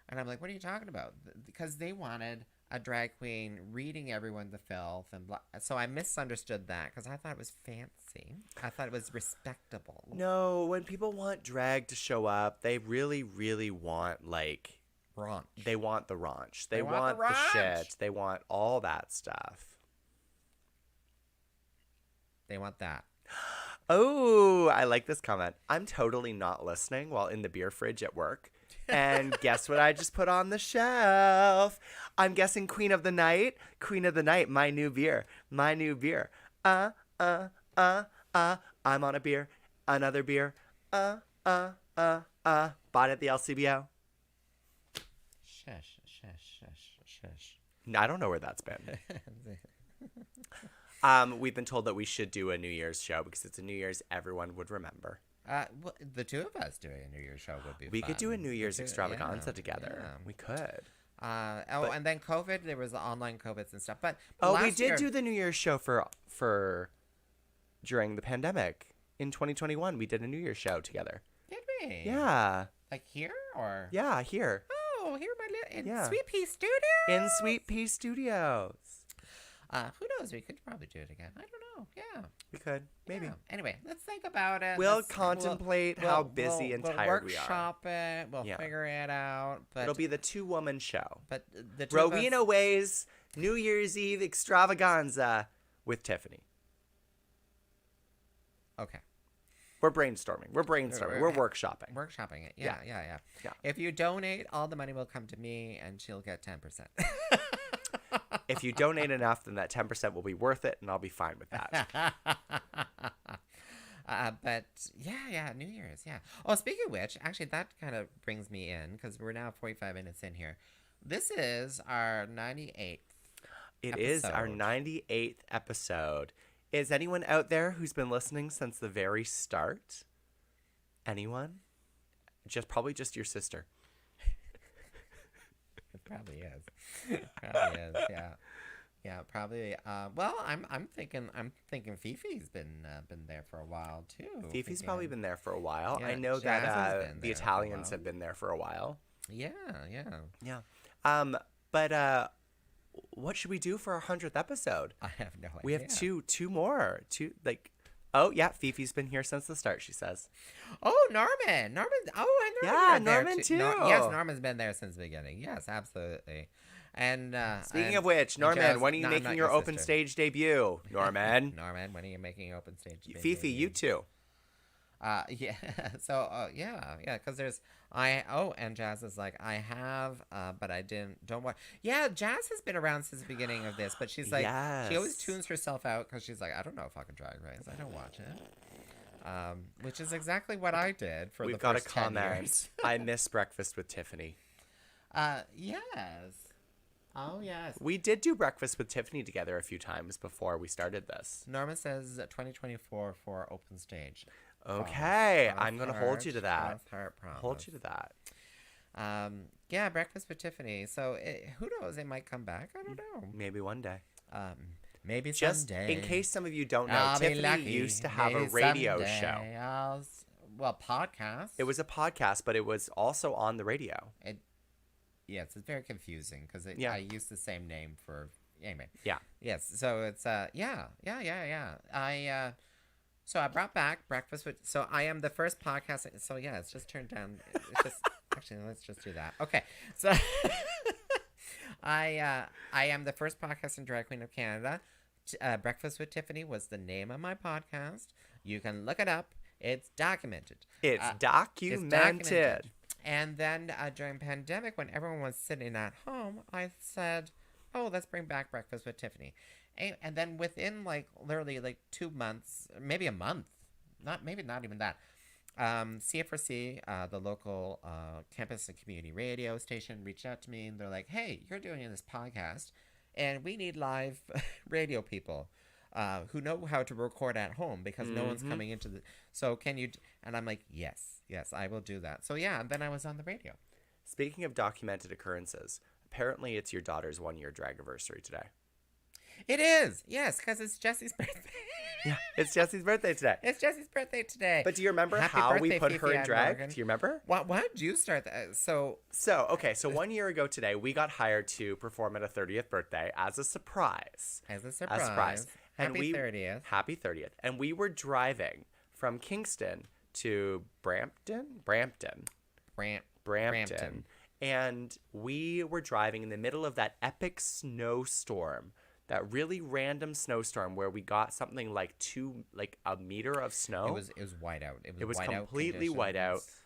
and I'm like, "What are you talking about?" Because they wanted a drag queen reading everyone the filth and blah. So I misunderstood that because I thought it was fancy. I thought it was respectable. No, when people want drag to show up, they really, really want like Raunch. They want the raunch. They want want the the raunch. shit. They want all that stuff. They want that. Oh, I like this comment. I'm totally not listening while in the beer fridge at work. And guess what I just put on the shelf? I'm guessing Queen of the Night. Queen of the Night, my new beer. My new beer. I'm on a beer. Another beer. Bought at the LCBO. Shush. I don't know where that's been. We've been told that we should do a New Year's show because it's a New Year's everyone would remember. Well, the two of us doing a New Year's show would be We fun. could do a New Year's extravaganza yeah, together. yeah. We could. And then COVID, there was the online COVIDs and stuff. But we did do the New Year's show for during the pandemic in 2021. We did a New Year's show together. Did we? Yeah. Like here or? Yeah, here. Oh, here in Sweet Pea Studios. In Sweet Pea Studios. Who knows? We could probably do it again. I don't know. Yeah. We could. Maybe. Yeah. Anyway, let's think about it. We'll contemplate how busy and tired we are. We'll workshop it. We'll figure it out. But it'll be the two-woman show. But the two Rowena Whey's New Year's Eve extravaganza with Tyffanie. Okay. We're brainstorming. We're workshopping. Workshopping it. Yeah. If you donate, all the money will come to me, and she'll get 10%. If you donate enough, then that 10% will be worth it, and I'll be fine with that. But yeah, New Year's, yeah. Oh, speaking of which, actually, that kind of brings me in because we're now 45 minutes in here. This is our 98th. It is our episode. 98th episode. Is anyone out there who's been listening since the very start? Anyone? Probably just your sister. It probably is. Probably is. Yeah. Yeah. Probably. Well, I'm thinking Fifi's been there for a while too. Fifi's probably been there for a while. Yeah, I know Jazz has that been the there for a Italians while. have been there for a while. Yeah. Yeah. Yeah. But what should we do for our 100th episode? I have no idea. We have two more. Oh yeah, Fifi's been here since the start, she says. Oh, Norman. Oh, I know. Yeah, you're there Norman too. too. Yes, Norman's been there since the beginning. Yes, absolutely. And Speaking and- of which, and Norman, Jazz- when are you no, I'm making not your open sister. stage debut? Norman. Norman, when are you making open stage? Fifi, you too. Yeah. So, yeah, because and Jazz is like, I have, but I don't watch. Yeah, Jazz has been around since the beginning of this, but she's like, she always Yes. tunes herself out because she's like, I don't know fucking Drag Race. I don't watch it. Which is exactly what I did for We've the got a first 10 comment. years. I miss Breakfast with Tyffanie. Yes. Oh, yes. We did do Breakfast with Tyffanie together a few times before we started this. Norma says 2024 for open stage. Okay, Cross I'm going to hold you to that. Cross heart promise. Hold you to that. Yeah, Breakfast with Tiffany. So who knows? It might come back. I don't know. Maybe one day. Maybe Just someday. in case some of you don't know, I'll be Tiffany lucky. used to have Maybe a radio someday show. Podcast. It was a podcast, but it was also on the radio. Yes, it's very confusing because Yeah. I used the same name for anyway. Yeah. Yes, so it's yeah. So I brought back Breakfast with. So I am the first podcast. So yeah, it's just turned down. It's just actually let's just do that. Okay, so I am the first podcast in Drag Queen of Canada. Breakfast with Tiffany was the name of my podcast. You can look it up. It's documented. It's It's documented. documented. And then during pandemic, when everyone was sitting at home, I said, "Oh, let's bring back Breakfast with Tiffany." And then within literally 2 months, maybe a month, not even that. CFRC, the local campus and community radio station, reached out to me and they're like, "Hey, you're doing this podcast, and we need live radio people who know how to record at home because no one's coming into the. So can you?" And I'm like, "Yes, I will do that." So yeah, and then I was on the radio. Speaking of documented occurrences, apparently it's your daughter's 1-year drag anniversary today. It is, yes, because it's Jesse's birthday. Yeah, it's Jesse's birthday today. It's Jesse's birthday today. But do you remember Happy how we birthday, put Fifi her in and drag? Morgan. Do you remember? Why did you start that? So 1 year ago today, we got hired to perform at a 30th birthday as a surprise. as a surprise, And happy 30th. Happy 30th. And we were driving from Kingston to Brampton. Brampton. And we were driving in the middle of that epic snowstorm, that really random snowstorm where we got something like a meter of snow. It was white out. It was, was white out completely white out. conditions.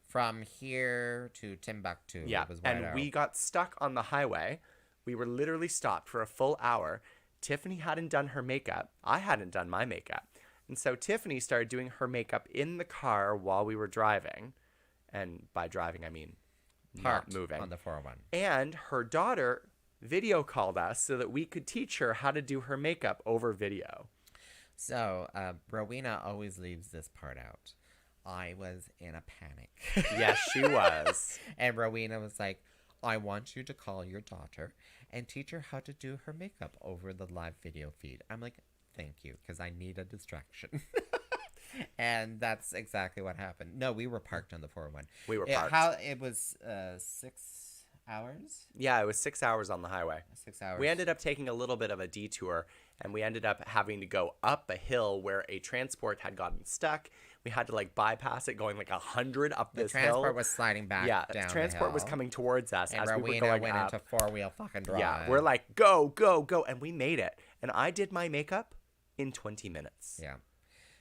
From here to Timbuktu. Yeah, It was white and out. we got stuck on the highway. We were literally stopped for a full hour. Tiffany hadn't done her makeup. I hadn't done my makeup. And so Tiffany started doing her makeup in the car while we were driving. And by driving, I mean Parked not moving. on the 401. And her daughter video called us so that we could teach her how to do her makeup over video. So Rowena always leaves this part out. I was in a panic. Yes, she was. And Rowena was like, "I want you to call your daughter and teach her how to do her makeup over the live video feed." I'm like, "Thank you, because I need a distraction." And that's exactly what happened. No, we were parked on the 401. We were parked. It was 6 hours? Yeah, it was 6 hours on the highway. 6 hours. We ended up taking a little bit of a detour, and we ended up having to go up a hill where a transport had gotten stuck. We had to bypass it, going 100 up The this hill. transport was sliding back Yeah, down the transport the was hill, coming towards us and as we were Rowena going went up. into four-wheel fucking drive. Yeah, we're like, go, go, go, and we made it. And I did my makeup in 20 minutes. Yeah.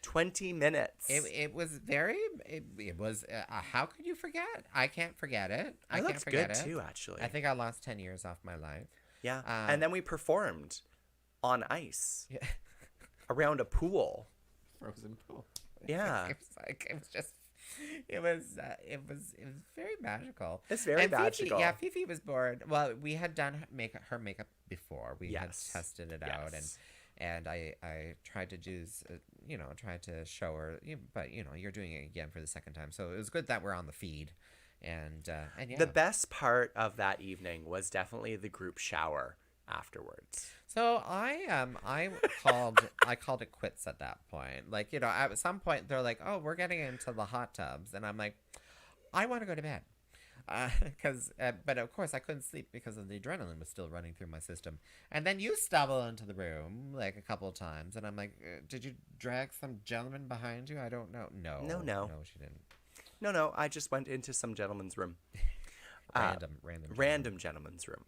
20 minutes. It was very, it was, how could you forget? I can't forget it. I It can't looks forget good it. too, actually. I think I lost 10 years off my life. Yeah, and then we performed on ice Yeah. around a pool. Frozen pool. Yeah. It was just, it was very magical. It's very And Fifi, magical. yeah, Fifi was bored. Well, we had done her makeup before. We had Yes. tested it out, and I tried to do, tried to show her, but you're doing it again for the second time, so it was good that we're on the feed, and yeah. The best part of that evening was definitely the group shower afterwards. So I called it quits at that point. Like, at some point they're like, "Oh, we're getting into the hot tubs," and I'm like, "I want to go to bed," but of course I couldn't sleep because of the adrenaline was still running through my system. And then you stumble into the room like a couple of times, and I'm like, "Did you drag some gentleman behind you?" I don't know. No, she didn't. No, I just went into some gentleman's room. Random gentleman's room.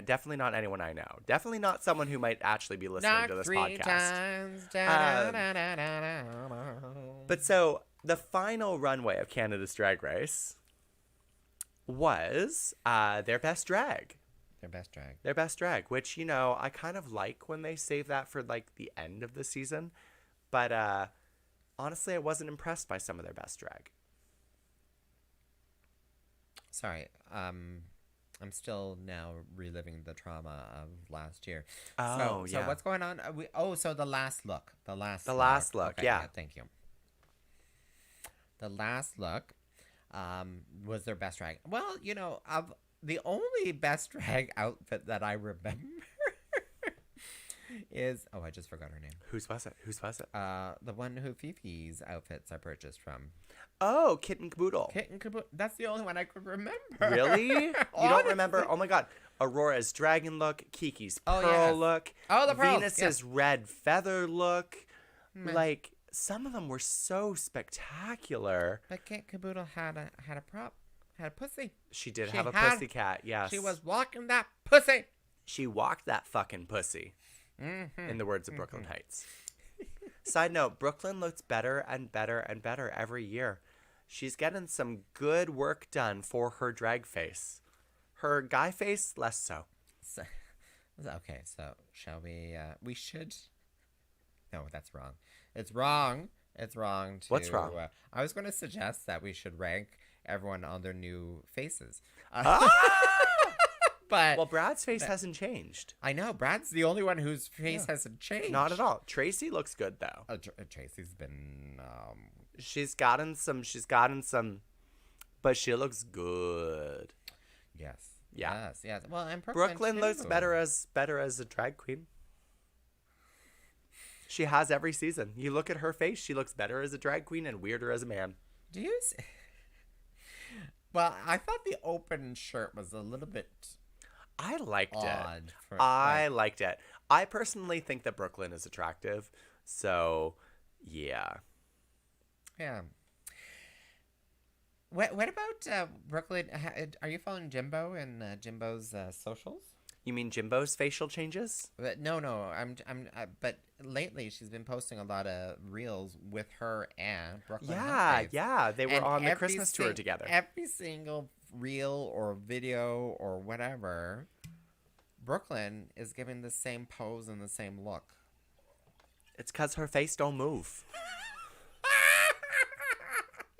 Definitely not anyone I know. Definitely not someone who might actually be listening Knock to this 3 podcast. times. But so the final runway of Canada's Drag Race was their best drag. Their best drag, which, I kind of like when they save that for like the end of the season. But honestly, I wasn't impressed by some of their best drag. Sorry, I'm still now reliving the trauma of last year. Oh, so yeah. what's going on? So the last look. The last look, okay, yeah. Thank you. The last look was their best drag. Well, of the only best drag outfit that I remember is, I just forgot her name. Whose was it? The one who Fifi's outfits are purchased from. Oh, Kitten Caboodle. That's the only one I could remember. Really? You don't remember? Oh my God. Aurora's dragon look, Kiki's pearl look, the pearls, Venus's red feather look. Like, some of them were so spectacular. But Kit Caboodle had a prop, had a pussy. She did have a pussycat, yes. She was walking that pussy. She walked that fucking pussy, in the words of Brooklyn Heights. Side note, Brooklyn looks better and better and better every year. She's getting some good work done for her drag face. Her guy face, less so. Okay, so shall we? We should. No, that's wrong. It's wrong. It's wrong. What's wrong? I was going to suggest that we should rank everyone on their new faces. But well, Brad's face hasn't changed. I know Brad's the only one whose face hasn't changed. Not at all. Tracy looks good though. Tracy's been. She's gotten some, but she looks good. Yes. Yeah. Yes. Well, and Brooklyn looks better as a drag queen. She has every season. You look at her face, she looks better as a drag queen and weirder as a man. Do you? Well, I thought the open shirt was a little bit. I liked odd it. I liked it. I personally think that Brooklyn is attractive. So, yeah. Yeah. What about Brooklyn? Are you following Jimbo and Jimbo's socials? You mean Jimbo's facial changes? No. But lately she's been posting a lot of reels with her and Brooklyn. Yeah. They were on the Christmas tour together. Every single reel or video or whatever, Brooklyn is giving the same pose and the same look. It's because her face don't move.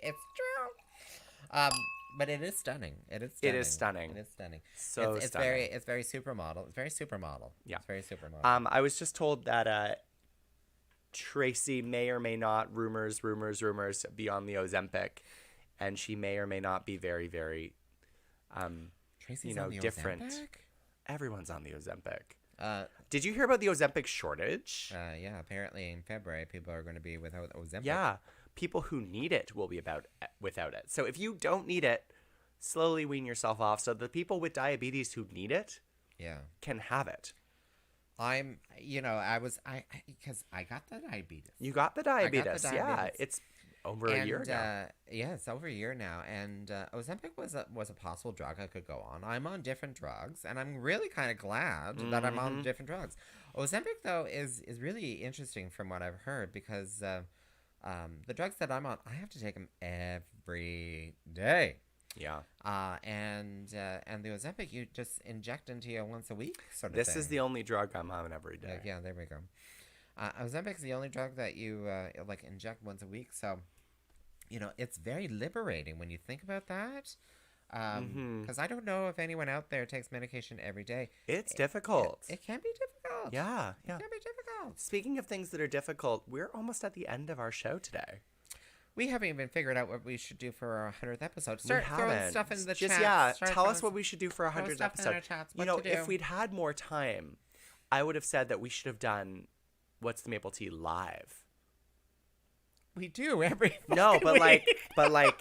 It's true. But it is stunning. It is stunning. So it's stunning. It's very supermodel. It's very supermodel. Yeah. It's very supermodel. I was just told that Tracy may or may not, rumors, be on the Ozempic, and she may or may not be very, very, Tracy's on the different. Ozempic? Everyone's on the Ozempic. Did you hear about the Ozempic shortage? Yeah, apparently in February people are going to be without Ozempic. Yeah, people who need it will be without it. So if you don't need it, slowly wean yourself off. So the people with diabetes who need it, can have it. Because I got the diabetes. You got the diabetes. Yeah, it's over a year now. Yeah, it's over a year now. And Ozempic was a possible drug I could go on. I'm on different drugs, and I'm really kind of glad that I'm on different drugs. Ozempic, though, is really interesting from what I've heard because the drugs that I'm on, I have to take them every day. Yeah. And the Ozempic you just inject into you once a week sort of This thing. is the only drug I'm on every day. Yeah, there we go. Ozempic is the only drug that you inject once a week. So it's very liberating when you think about that. Mhm. Because I don't know if anyone out there takes medication every day. It's difficult. It can be difficult. Yeah. It can be difficult. Speaking of things that are difficult, we're almost at the end of our show today. We haven't even figured out what we should do for our 100th episode. Start we throwing haven't. stuff in the Just, chat. yeah, Start tell throwing us what we should do for our throw 100th stuff in episode. our chats, You what know, to do. if we'd had more time, I would have said that we should have done What's the Maple Tea live. We do every No, fucking but week. like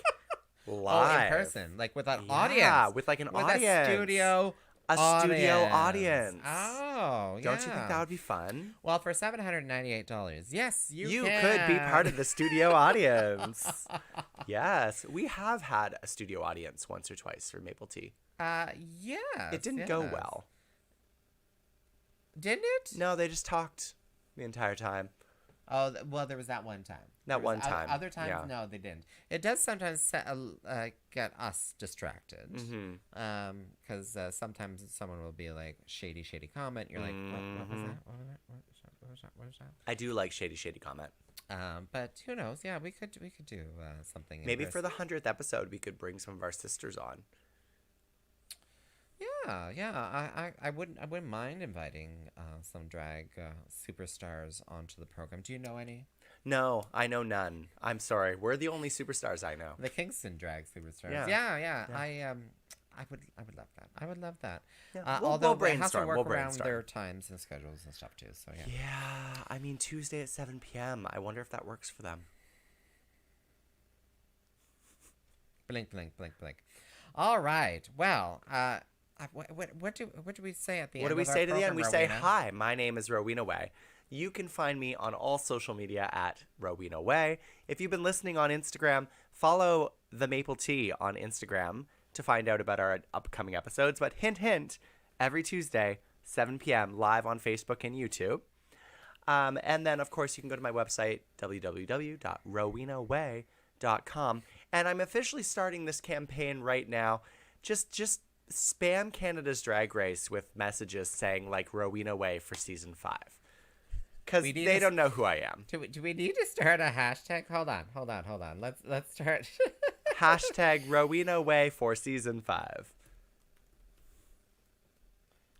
Oh, live. in person, like with an Yeah, audience. with like an with audience. a studio studio audience. Oh, yeah. Don't you think that would be fun? Well, for $798, yes, you could be part of the studio audience. Yes, we have had a studio audience once or twice for Maple Tea. Yeah. It didn't go well. Didn't it? No, they just talked the entire time. Oh, well, there was that one time. That one time, Other times, yeah. no, they didn't. It does sometimes get us distracted. Mm-hmm. Because sometimes someone will be like, shady comment. You're like, what was that? What was that? I do like shady comment. But who knows? Yeah, we could do something. Maybe for the 100th episode, we could bring some of our sisters on. Yeah. I wouldn't mind inviting some drag superstars onto the program. Do you know any? No, I know none. I'm sorry. We're the only superstars I know. The Kingston drag superstars. Yeah. I would love that. I would love that. Yeah. Although we'll it has to brainstorm. work We'll around brainstorm. their times and schedules and stuff too. So yeah. Yeah, I mean Tuesday at 7 p.m. I wonder if that works for them. Blink. All right. Well, what do we say at the end? What do we of our say to the end? program, We say, Rowena? hi, my name is Rowena Whey. You can find me on all social media at Rowena Whey. If you've been listening on Instagram, follow The Maple Tea on Instagram to find out about our upcoming episodes. But hint, hint, every Tuesday, 7 p.m., live on Facebook and YouTube. And then, of course, you can go to my website, www.rowenaway.com. And I'm officially starting this campaign right now. Just spam Canada's Drag Race with messages saying, like, Rowena Whey for season 5. Because they don't know who I am. Do we need to start a hashtag? Hold on. Let's start. Hashtag Rowena Whey for season 5.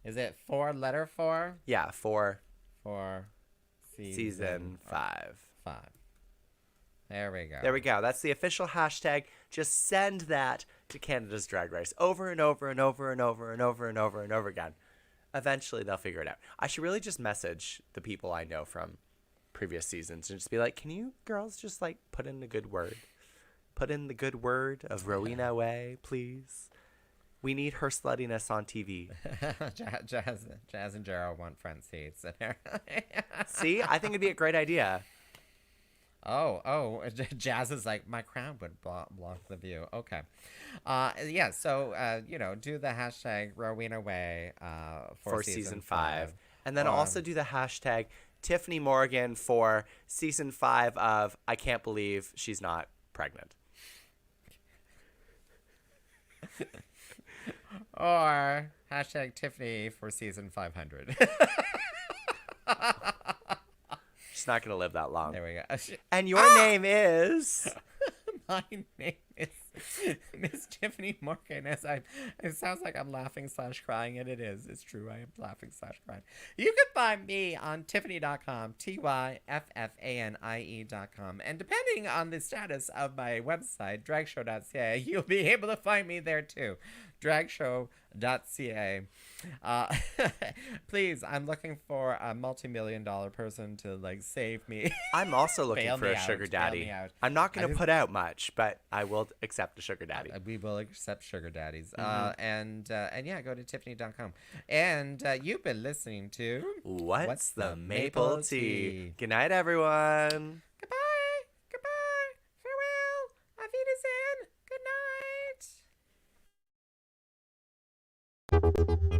Is it letter 4? Yeah, for season 5. 5. There we go. There we go. That's the official hashtag. Just send that to Canada's Drag Race over and over and over and over and over and over and over again. Eventually, they'll figure it out. I should really just message the people I know from previous seasons and just be like, can you girls just, like, put in the good word? Put in the good word of Rowena Whey, please. We need her sluttiness on TV. Jazz and Gerald want front seats. See? I think it'd be a great idea. Oh, Jazz is like, my crown would block the view. Okay. Yeah, so, do the hashtag Rowena Whey for season 5. And then also do the hashtag Tyffanie Morgan for season 5 of I Can't Believe She's Not Pregnant. Or hashtag Tyffanie for season 500. She's not going to live that long. There we go. And your name is... My name is Miss Tyffanie Morgan. It sounds like I'm laughing / crying, and it is. It's true. I am laughing / crying. You can find me on Tyffanie.com, TYFFANIE.com. And depending on the status of my website, dragshow.ca, you'll be able to find me there too. Dragshow.ca. Please, I'm looking for a multi-million-dollar person to, like, save me. I'm also looking Bail for me a sugar out, bail daddy. me out. I'm not going to put out much, but I will accept a sugar daddy. We will accept sugar daddies. And yeah, go to Tyffanie.com. And you've been listening to What's the Maple Tea? Good night, everyone. Goodbye. Farewell. Auf Wiedersehen. Good night.